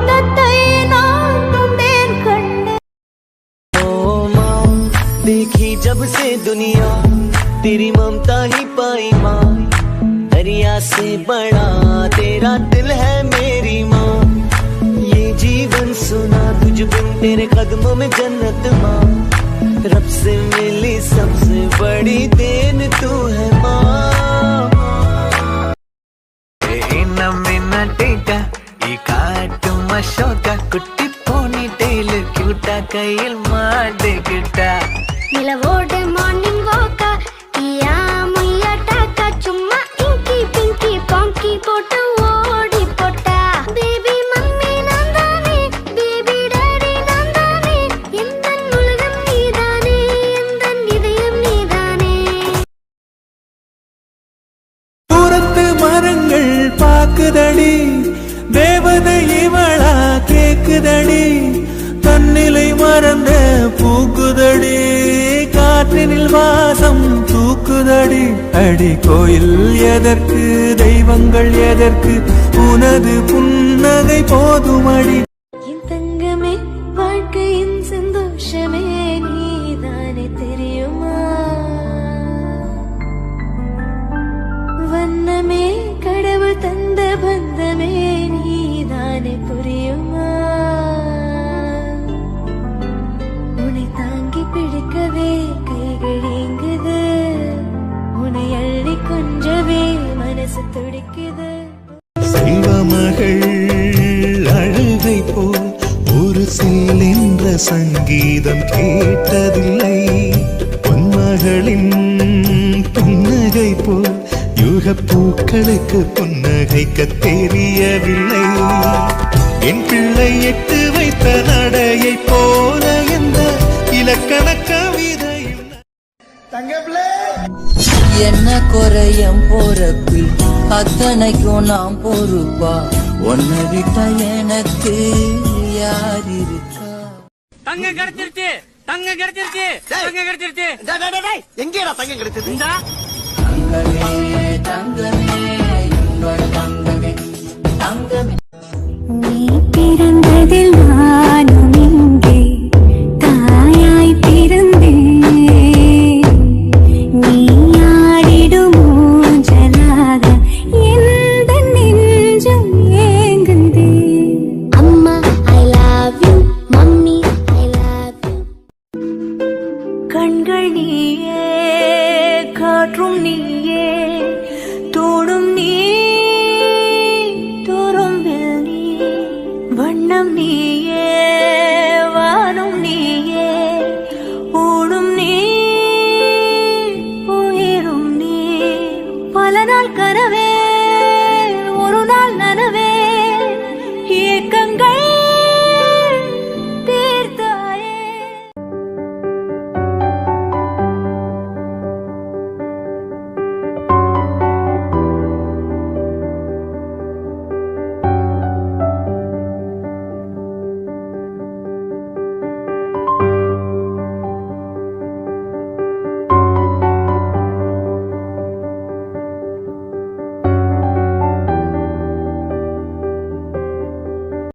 மொத்தத்தை நான் தந்தேன் கண்ணே. ओ माँ देखी जब से दुनिया तेरी ममता ही पाई माँ, दरिया से बड़ा तेरा दिल है मेरी माँ। ये जीवन सुना तुझ बिन तेरे कदमों में जन्नत माँ, रब से मिली सबसे बड़ी देन तू है माँ। குட்டி போனி டெய்லு கியூட்டா கையில் மாட்டிக்கிட்டா நிலவோடு மார்னிங் வாக்கா ஈயா முய்யா டாக்கா சும்மா இங்கி பிங்கி பாங்கி போட்டு ஓடி போட்டா. பேபி மம்மி நான் தானே, பேபி டாடி நான் தானே, எந்தன் உலகம் நீதானே, எந்தன் இதயம் நீதானே. தூரத்து மரங்கள் பாக்குதடி, தேவதை இவளா கேக்குதடி, தன்னிலை மறந்த பூக்குதடி, காற்றினில் வாசம் தூக்குதடி. அடி கோயில் எதற்கு, தெய்வங்கள் எதற்கு, உனது புன்னகை போதுமடி. என் தங்கமே வாழ்க்கையின் சந்தோஷமே நீதானே தெரியுமா, வண்ணமே கடவுள் தந்த பந்தமே நீதானே புரியுமா. உன்னை தாங்கி பிடிக்கவே கைகள் ஏங்குது, உன்னை அள்ளி கொஞ்சவே மனசு துடிக்குது. செல்வமகள் அழுகை போல் ஒரு சேல் என்ற சங்கீதம் கேட்டதில்லை, பொன்மகளின் புன்னகை போல் யுக பூக்களுக்கு புன்னகைக்க தெரியவில்லை. என் பிள்ளை எட்டு வைத்த நடையை போல எந்த இலக்கண கவிதையும். என்ன குறையம் போறப்பில் அத்தனைக்கும் நாம் பொறுப்பா, ஒன்ன விட்டா எனக்கு யார் இருக்கா. தங்கம் கிடைச்சிருச்சு, தங்கம் கிடைச்சிருச்சு, தங்கம் கிடைச்சிருச்சு. எங்கேடா தங்கம் கிடைச்சது? தங்கமே தங்கமே என்னோட தங்கமே தங்கமே. நீ பிறந்ததில் நானும் இங்கே தாயாய் பிறந்தேன், நீ ஆடிடும் ஊஞ்சலாக எந்த நெஞ்சம் ஏங்குதே. அம்மா I love you, mummy I love you. கண்கள் நீயே, காற்றும் நீயே, தோடும் நீ, துரும்பில் நீ, வண்ணம் நீயே,